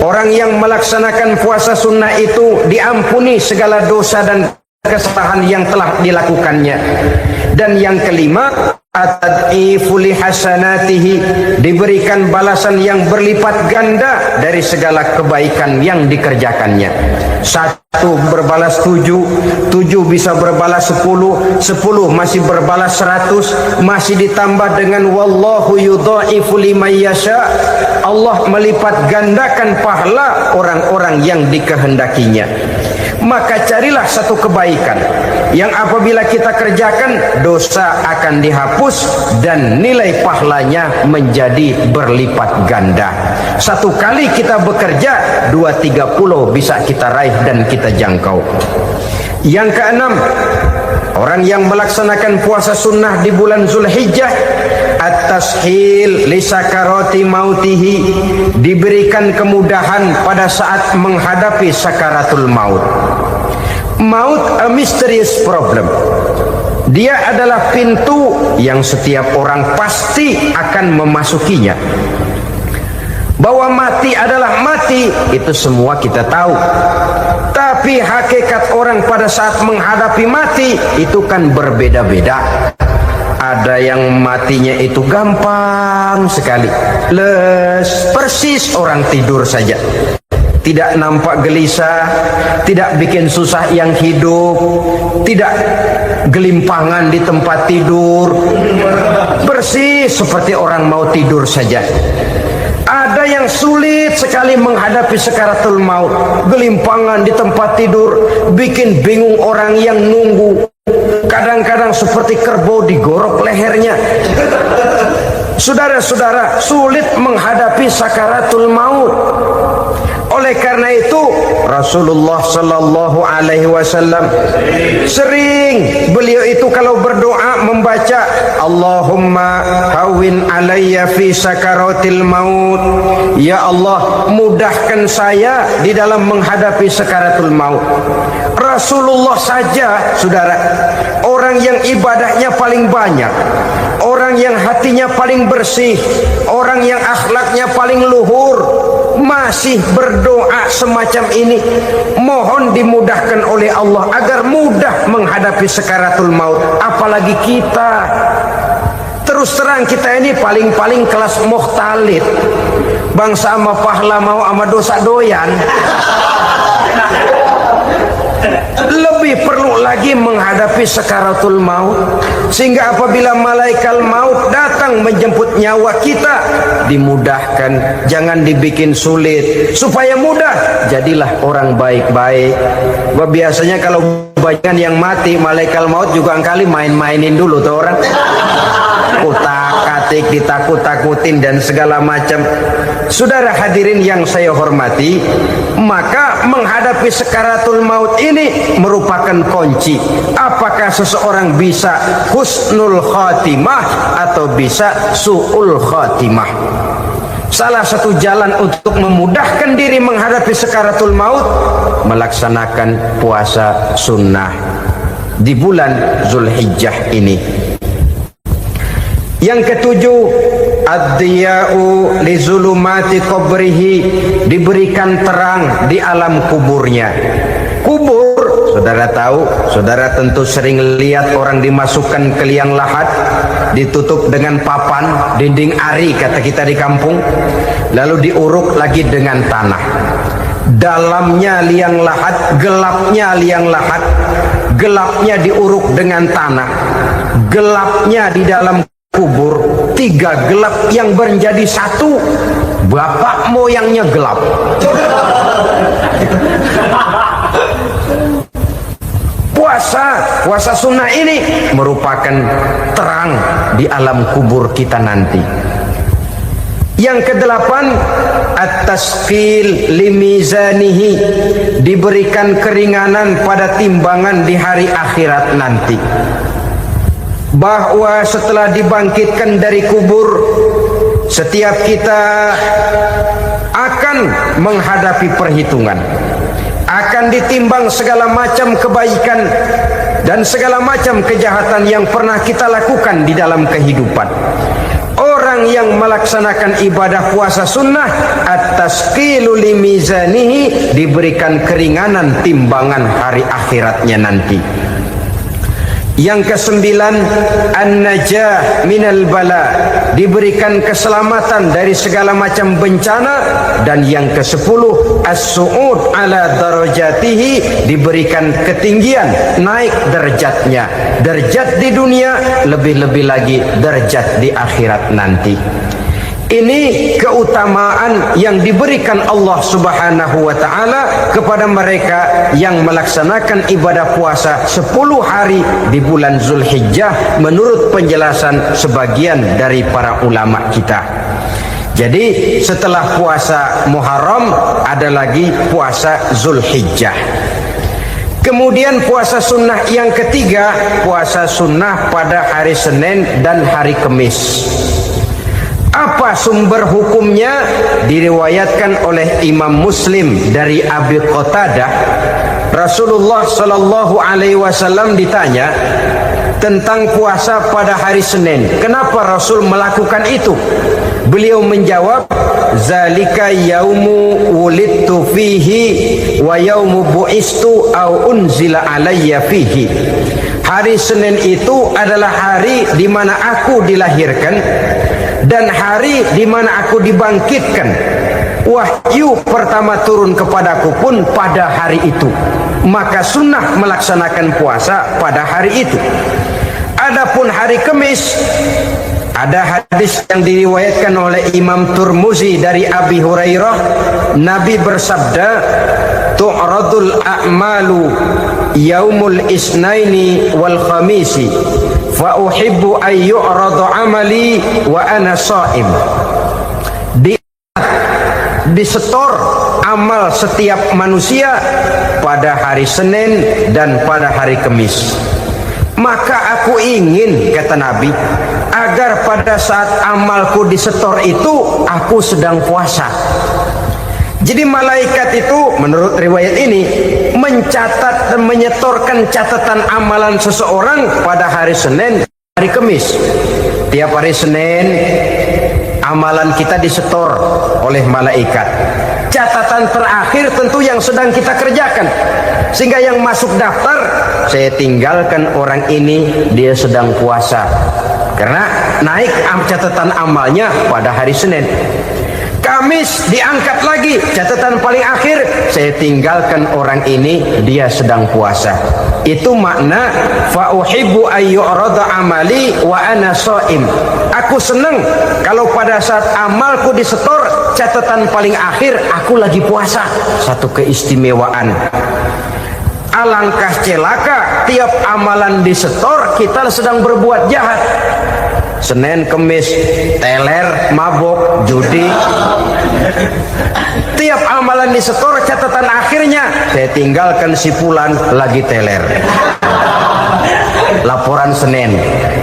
Orang yang melaksanakan puasa sunnah itu diampuni segala dosa dan kesalahan yang telah dilakukannya. Dan yang kelima, at-tad'ifu li hasanatihi, diberikan balasan yang berlipat ganda dari segala kebaikan yang dikerjakannya. 1 berbalas 7, 7 bisa berbalas 10, 10 masih berbalas 100, masih ditambah dengan wallahu yudha'ifu liman yasha. Allah melipat gandakan pahala orang-orang yang dikehendakinya. Maka carilah satu kebaikan yang apabila kita kerjakan, dosa akan dihapus dan nilai pahalanya menjadi berlipat ganda. 1 kali kita bekerja, 2-30 bisa kita raih dan kita jangkau. Yang keenam, orang yang melaksanakan puasa sunnah di bulan Zulhijjah, at-tashil li sakarati mautihi, diberikan kemudahan pada saat menghadapi sakaratul maut. Maut a mysterious problem. Dia adalah pintu yang setiap orang pasti akan memasukinya. Bahwa mati adalah mati, itu semua kita tahu. Tapi hakikat orang pada saat menghadapi mati itu kan berbeda-beda. Ada yang matinya itu gampang sekali, persis orang tidur saja, tidak nampak gelisah, tidak bikin susah yang hidup, tidak gelimpangan di tempat tidur, persis seperti orang mau tidur saja. Ada yang sulit sekali menghadapi sakaratul maut, gelimpangan di tempat tidur, bikin bingung orang yang nunggu. Kadang-kadang seperti kerbau digorok lehernya. Saudara-saudara, sulit menghadapi sakaratul maut. Oleh karena itu Rasulullah sallallahu alaihi wasallam sering beliau itu kalau berdoa membaca Allahumma hawwin alayya fi sakaratil maut. Ya Allah, mudahkan saya di dalam menghadapi sakaratul maut. Rasulullah saja, saudara, orang yang ibadahnya paling banyak, orang yang hatinya paling bersih, orang yang akhlaknya paling luhur, masih berdoa semacam ini, mohon dimudahkan oleh Allah agar mudah menghadapi sakaratul maut. Apalagi kita, terus terang kita ini paling-paling kelas mukhtalid, bangsa sama pahala mau sama dosa doyan. Lebih perlu lagi menghadapi sakaratul maut, sehingga apabila malaikat maut datang menjemput nyawa kita, dimudahkan, jangan dibikin sulit, supaya mudah. Jadilah orang baik-baik. Biasanya kalau banyak yang mati, malaikat maut juga kali main-mainin dulu tuh orang, utak-atik, ditakut-takutin dan segala macam. Saudara hadirin yang saya hormati, maka menghadapi sakaratul maut ini merupakan kunci. Apakah seseorang bisa husnul khatimah atau bisa su'ul khatimah? Salah satu jalan untuk memudahkan diri menghadapi sakaratul maut, melaksanakan puasa sunnah di bulan Zulhijjah ini. Yang ketujuh, ad-diya'u li zulumati qabrihi, diberikan terang di alam kuburnya. Kubur, saudara tahu, saudara tentu sering lihat orang dimasukkan ke liang lahat, ditutup dengan papan, dinding ari kata kita di kampung, lalu diuruk lagi dengan tanah. Dalamnya liang lahat, gelapnya liang lahat, gelapnya diuruk dengan tanah, gelapnya di dalam kubur, 3 gelap yang menjadi satu. Bapak moyangnya gelap. Puasa sunnah ini merupakan terang di alam kubur kita nanti. Yang kedelapan, at-tasqil limizanihi, diberikan keringanan pada timbangan di hari akhirat nanti. Bahwa setelah dibangkitkan dari kubur, setiap kita akan menghadapi perhitungan, akan ditimbang segala macam kebaikan dan segala macam kejahatan yang pernah kita lakukan di dalam kehidupan. Orang orang yang melaksanakan ibadah puasa sunnah at-tasqilu limizanihi, diberikan keringanan timbangan hari akhiratnya nanti. Yang kesembilan, an-najah minal bala, diberikan keselamatan dari segala macam bencana. Dan yang kesepuluh, as-su'ud ala darajatihi, diberikan ketinggian, naik derajatnya, derajat di dunia, lebih-lebih lagi derajat di akhirat nanti. Ini keutamaan yang diberikan Allah Subhanahu wa ta'ala kepada mereka yang melaksanakan ibadah puasa 10 hari di bulan Zulhijjah menurut penjelasan sebagian dari para ulama kita. Jadi setelah puasa Muharram ada lagi puasa Zulhijjah. Kemudian puasa sunnah yang ketiga, puasa sunnah pada hari Senin dan hari Kamis. Apa sumber hukumnya? Diriwayatkan oleh Imam Muslim dari Abi Qatadah, Rasulullah sallallahu alaihi wasallam ditanya tentang puasa pada hari Senin. Kenapa Rasul melakukan itu? Beliau menjawab, zalika yaumu wulidtu fihi wa yaumu bu'istu au unzila alayya fihi. Hari Senin itu adalah hari di mana aku dilahirkan dan hari di mana aku dibangkitkan. Wahyu pertama turun kepadaku pun pada hari itu. Maka sunnah melaksanakan puasa pada hari itu. Adapun hari Kamis, ada hadis yang diriwayatkan oleh Imam Turmuzi dari Abi Hurairah, Nabi bersabda, tu'radul a'malu yaumul isnaini wal khamisi fa uhibbu an yu'radu amali wa ana sha'im. Disetor amal setiap manusia pada hari Senin dan pada hari Kamis. Maka aku ingin, kata Nabi, agar pada saat amalku disetor itu aku sedang puasa. Jadi malaikat itu menurut riwayat ini mencatat dan menyetorkan catatan amalan seseorang pada hari Senin, hari Kamis. Tiap hari Senin amalan kita disetor oleh malaikat. Catatan terakhir tentu yang sedang kita kerjakan, sehingga yang masuk daftar, saya tinggalkan orang ini, dia sedang puasa, karena naik catatan amalnya pada hari Senin. Kamis diangkat lagi, catatan paling akhir, saya tinggalkan orang ini, dia sedang puasa. Itu makna fa uhibbu ayyurada amali wa ana shaim. Aku senang kalau pada saat amalku disetor, catatan paling akhir aku lagi puasa. Satu keistimewaan. Alangkah celaka tiap amalan disetor kita sedang berbuat jahat. Senin, Kemis, teler, mabok, judi. Tiap amalan disetor, catatan akhirnya saya tinggalkan si fulan lagi teler. Laporan Senin.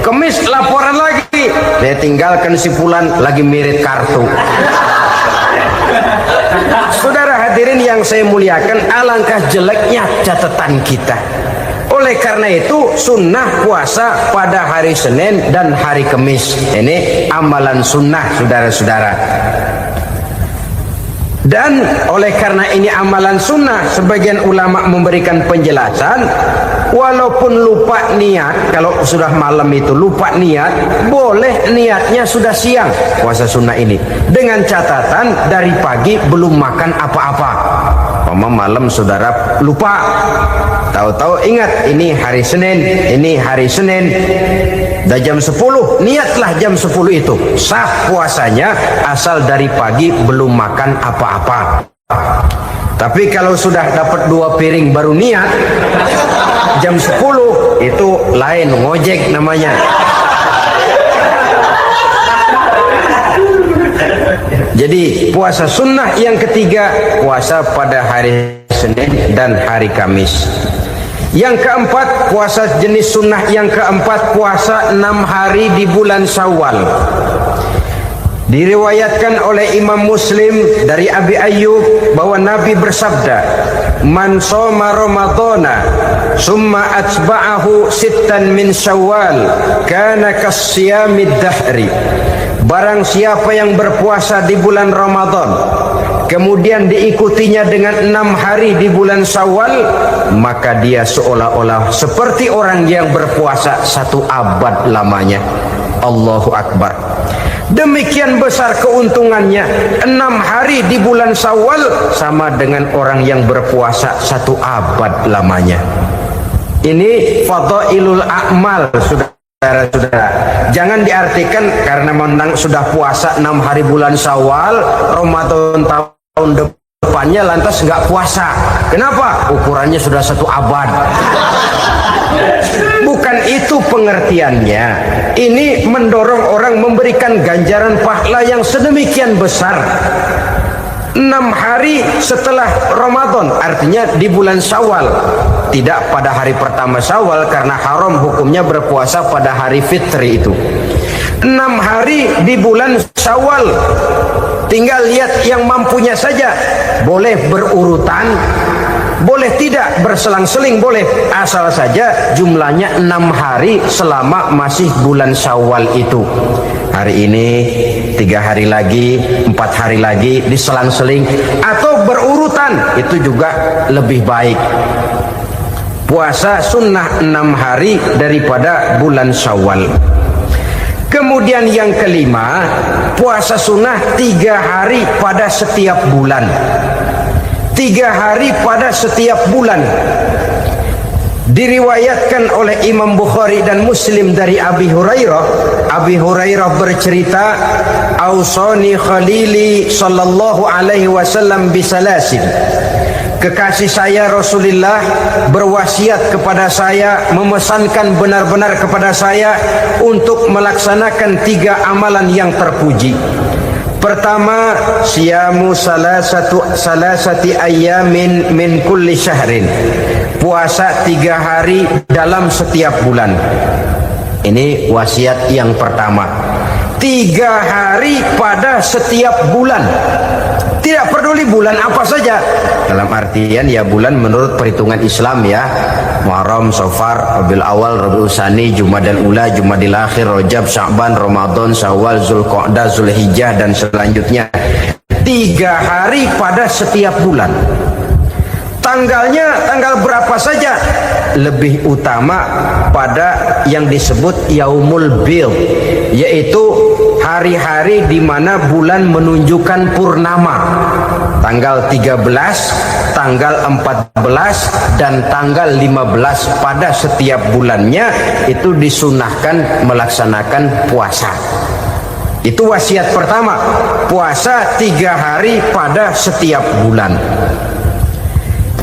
Kemis laporan lagi, saya tinggalkan si fulan lagi mirip kartu. Saudara hadirin yang saya muliakan, alangkah jeleknya catatan kita. Oleh karena itu sunnah puasa pada hari Senin dan hari Kamis. Ini amalan sunnah, saudara-saudara. Dan oleh karena ini amalan sunnah, sebagian ulama memberikan penjelasan, walaupun lupa niat, kalau sudah malam itu lupa niat, boleh niatnya sudah siang puasa sunnah ini, dengan catatan dari pagi belum makan apa-apa. Malam saudara lupa, tahu-tahu ingat ini hari Senin, ini hari Senin, dah jam 10, niatlah jam 10 itu, sah puasanya asal dari pagi belum makan apa-apa. Tapi kalau sudah dapat 2 piring baru niat jam 10, itu lain, ngojek namanya. Jadi puasa sunnah yang ketiga, puasa pada hari Senin dan hari Kamis. Yang keempat, puasa jenis sunnah yang keempat, puasa 6 hari di bulan Syawal. Diriwayatkan oleh Imam Muslim dari Abi Ayyub bahwa Nabi bersabda, man shoma ramadhana summa atba'ahu sittan min Syawal kana kasiyamid dahri. barang siapa yang berpuasa di bulan Ramadan kemudian diikutinya dengan 6 hari di bulan Syawal, maka dia seolah-olah seperti orang yang berpuasa 1 abad lamanya. Allahu Akbar. Demikian besar keuntungannya. 6 hari di bulan Syawal sama dengan orang yang berpuasa 1 abad lamanya. Ini fadailul a'mal, saudara-saudara. Jangan diartikan karena menang sudah puasa 6 hari bulan Syawal, Ramadan tahun depannya lantas nggak puasa. Kenapa? Ukurannya sudah 1 abad. Bukan itu pengertiannya. Ini mendorong orang memberikan ganjaran pahala yang sedemikian besar. 6 hari setelah Ramadan, artinya di bulan Syawal, tidak pada hari pertama Syawal karena haram hukumnya berpuasa pada hari fitri itu. 6 hari di bulan Syawal, tinggal lihat yang mampunya saja, boleh berurutan, boleh tidak berselang-seling, boleh, asal saja jumlahnya 6 hari selama masih bulan Syawal itu. Hari ini 3 hari lagi, 4 hari lagi, diselang-seling atau berurutan, itu juga lebih baik. Puasa sunnah 6 hari daripada bulan Syawal. Kemudian yang kelima, puasa sunnah 3 hari pada setiap bulan. 3 hari pada setiap bulan. Diriwayatkan oleh Imam Bukhari dan Muslim dari Abi Hurairah. Abi Hurairah bercerita, "Ausani Khalili sallallahu alaihi wasallam bisalasin." Kekasih saya Rasulullah berwasiat kepada saya, memesankan benar-benar kepada saya untuk melaksanakan 3 amalan yang terpuji. Pertama, siyamu salasati ayyamin min kulli syahrin. Puasa 3 hari dalam setiap bulan. Ini wasiat yang pertama. 3 hari pada setiap bulan. Tidak peduli bulan apa saja. Dalam artian ya bulan menurut perhitungan Islam ya. Muharram, Safar, Rabiul Awal, Rabiul Tsani, Jumadal Ula, Jumadil Akhir, Rajab, Sya'ban, Ramadan, Syawal, Zulqa'dah, Zulhijjah dan selanjutnya. 3 hari pada setiap bulan. Tanggalnya tanggal berapa saja, lebih utama pada yang disebut Yaumul Bid, yaitu hari-hari di mana bulan menunjukkan purnama. Tanggal 13, tanggal 14 dan tanggal 15 pada setiap bulannya itu disunahkan melaksanakan puasa. Itu wasiat pertama, puasa 3 hari pada setiap bulan.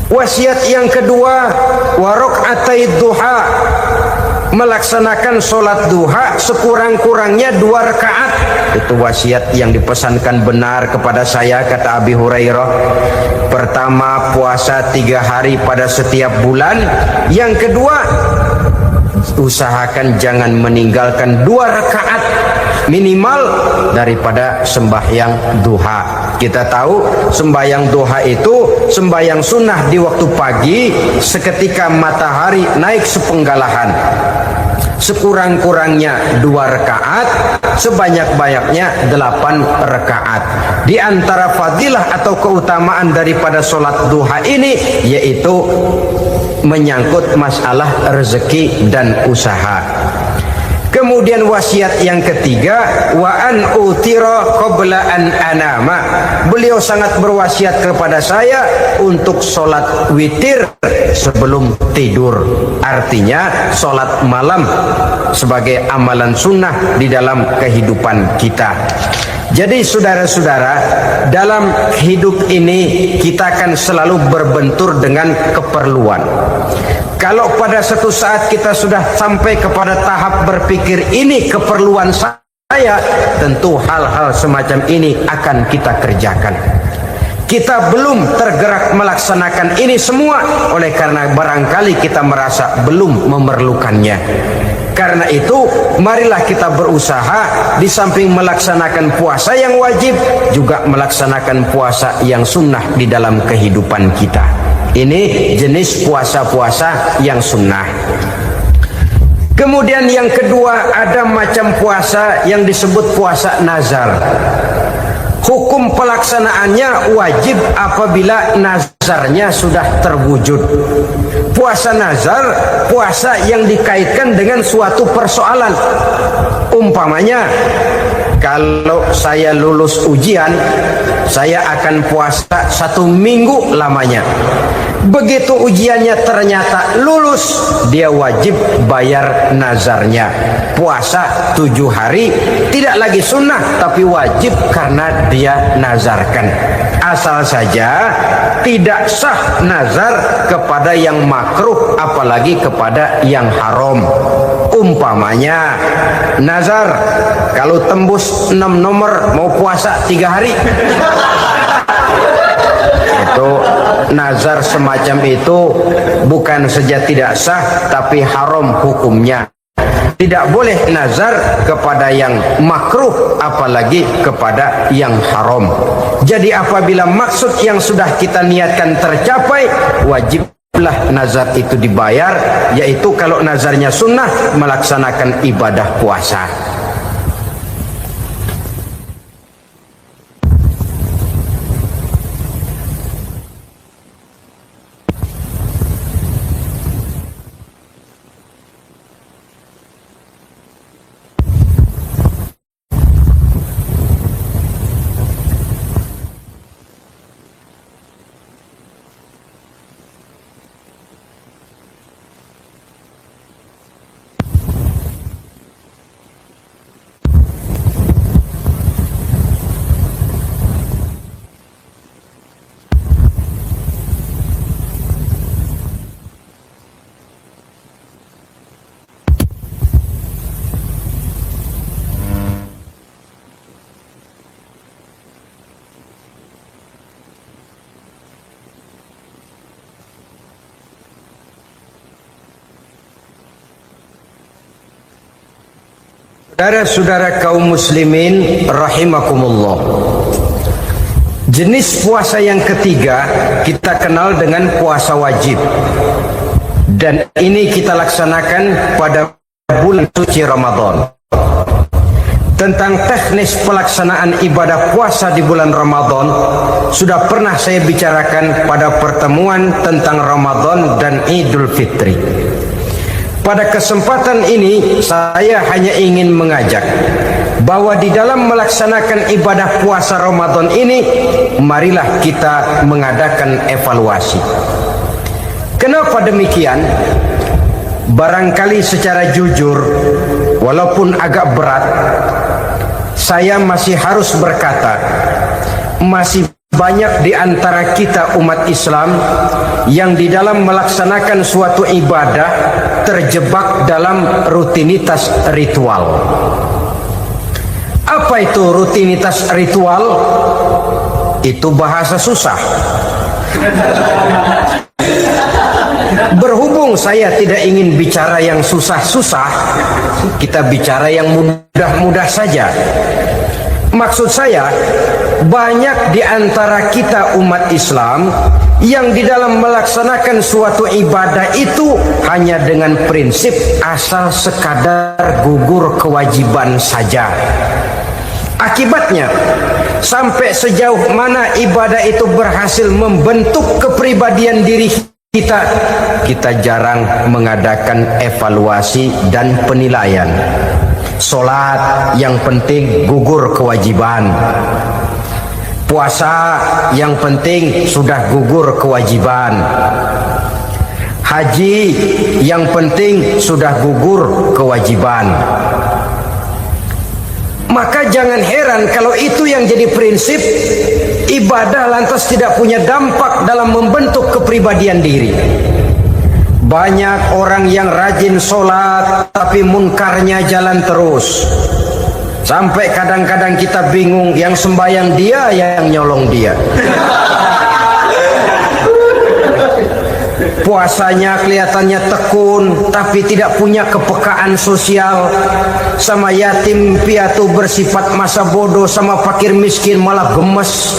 Wasiat yang kedua, warok'atai duha, melaksanakan sholat duha sekurang-kurangnya 2 rakaat. Itu wasiat yang dipesankan benar kepada saya, kata Abi Hurairah. Pertama, puasa 3 hari pada setiap bulan. Yang kedua, usahakan jangan meninggalkan 2 rakaat minimal daripada sembahyang duha. Kita tahu sembahyang duha itu sembahyang sunnah di waktu pagi seketika matahari naik sepenggalahan. Sekurang-kurangnya 2 rakaat, sebanyak-banyaknya 8 rakaat. Di antara fadilah atau keutamaan daripada sholat duha ini yaitu menyangkut masalah rezeki dan usaha. Kemudian wasiat yang ketiga, wa an utira qabla an anama. Beliau sangat berwasiat kepada saya untuk sholat witir sebelum tidur. Artinya sholat malam sebagai amalan sunnah di dalam kehidupan kita. Jadi saudara-saudara, dalam hidup ini kita akan selalu berbentur dengan keperluan. Kalau pada suatu saat kita sudah sampai kepada tahap berpikir ini keperluan saya, tentu hal-hal semacam ini akan kita kerjakan. Kita belum tergerak melaksanakan ini semua oleh karena barangkali kita merasa belum memerlukannya. Karena itu, marilah kita berusaha di samping melaksanakan puasa yang wajib, juga melaksanakan puasa yang sunnah di dalam kehidupan kita. Ini jenis puasa-puasa yang sunnah. Kemudian yang kedua, ada macam puasa yang disebut puasa nazar. Hukum pelaksanaannya wajib apabila nazarnya sudah terwujud. Puasa nazar, puasa yang dikaitkan dengan suatu persoalan. Umpamanya, kalau saya lulus ujian, saya akan puasa 1 minggu lamanya. Begitu ujiannya ternyata lulus, dia wajib bayar nazarnya. Puasa 7 hari, tidak lagi sunnah, tapi wajib karena dia nazarkan. Asal saja tidak sah nazar kepada yang makruh, apalagi kepada yang haram. Umpamanya, nazar kalau tembus 6 nomor mau puasa 3 hari. Itu nazar semacam itu bukan saja tidak sah, tapi haram hukumnya. Tidak boleh nazar kepada yang makruh, apalagi kepada yang haram. Jadi apabila maksud yang sudah kita niatkan tercapai, wajiblah nazar itu dibayar, yaitu kalau nazarnya sunnah, melaksanakan ibadah puasa. Saudara-saudara kaum muslimin rahimakumullah, jenis puasa yang ketiga kita kenal dengan puasa wajib, dan ini kita laksanakan pada bulan suci Ramadan. Tentang teknis pelaksanaan ibadah puasa di bulan Ramadan sudah pernah saya bicarakan pada pertemuan tentang Ramadan dan Idul Fitri. Pada kesempatan ini saya hanya ingin mengajak bahwa di dalam melaksanakan ibadah puasa Ramadan ini, marilah kita mengadakan evaluasi. Kenapa demikian? Barangkali secara jujur, walaupun agak berat, saya masih harus berkata, masih banyak di antara kita umat Islam yang di dalam melaksanakan suatu ibadah terjebak dalam rutinitas ritual. Apa itu rutinitas ritual? Itu bahasa susah. Berhubung saya tidak ingin bicara yang susah-susah, kita bicara yang mudah-mudah saja. Maksud saya, banyak di antara kita umat Islam yang di dalam melaksanakan suatu ibadah itu hanya dengan prinsip asal sekadar gugur kewajiban saja. Akibatnya, sampai sejauh mana ibadah itu berhasil membentuk kepribadian diri kita jarang mengadakan evaluasi dan penilaian. Salat yang penting gugur kewajiban. Puasa yang penting sudah gugur kewajiban. Haji yang penting sudah gugur kewajiban. Maka jangan heran kalau itu yang jadi prinsip, ibadah lantas tidak punya dampak dalam membentuk kepribadian diri. Banyak orang yang rajin sholat tapi munkarnya jalan terus. Sampai kadang-kadang kita bingung, yang sembahyang dia, yang nyolong dia. Puasanya kelihatannya tekun tapi tidak punya kepekaan sosial. Sama yatim piatu bersifat masa bodoh, sama fakir miskin malah gemes.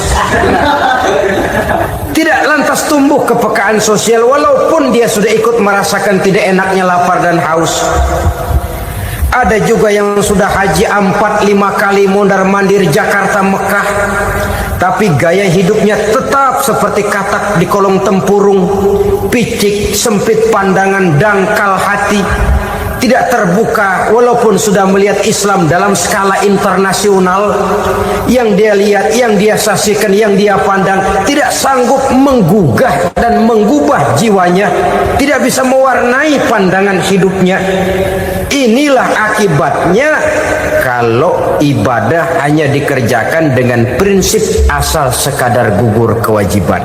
Tidak lantas tumbuh kepekaan sosial walaupun dia sudah ikut merasakan tidak enaknya lapar dan haus. Ada juga yang sudah haji 4-5 kali mondar-mandir Jakarta Mekah, tapi gaya hidupnya tetap seperti katak di kolong tempurung, picik, sempit pandangan, dangkal hati, tidak terbuka walaupun sudah melihat Islam dalam skala internasional. Yang dia lihat, yang dia saksikan, yang dia pandang tidak sanggup menggugah dan mengubah jiwanya, tidak bisa mewarnai pandangan hidupnya. Inilah akibatnya kalau ibadah hanya dikerjakan dengan prinsip asal sekadar gugur kewajiban.